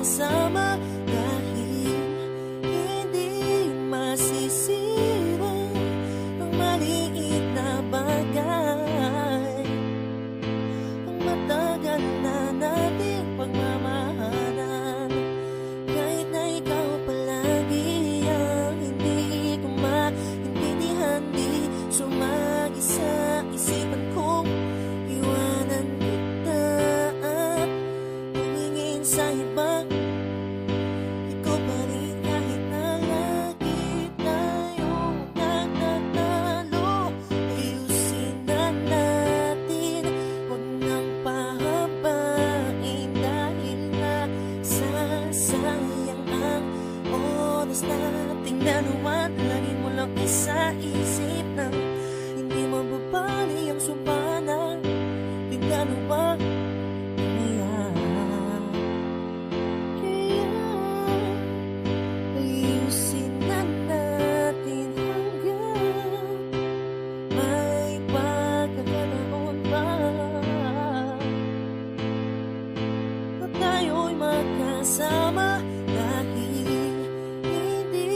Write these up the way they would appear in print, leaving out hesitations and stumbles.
magkasama dahil hindi masisira ang maliit na bagay. Ang matagal na nating pagmamahalan, kahit na ikaw palagi ang hindi ko maintindihan, di sumagi sa isipan kong iwanan kita at tumingin sa iba. Ikaw pa rin kahit na lagi tayong nagtatalo. Ayusin na natin, huwag nang pahabain dahil nasasayang ang oras nating dalawa. Lagi mo lang isa-isip nang hindi mababali ang sumpa na dalawa. Kaya ayusin na natin hanggang may pagkakataon pa na tayo'y magkasama dahil hindi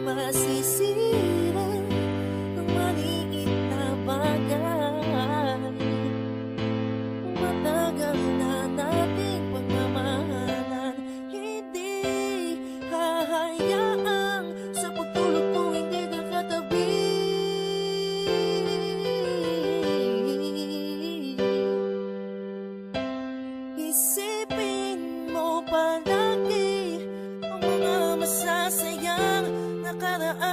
masisira ang maliit na bagay. Matagal na nating pagmamahalan, hindi hahayaang sa pagtulog ko hindi ka katabi. Isipin mo palagi ang mga masasayang nakaraan.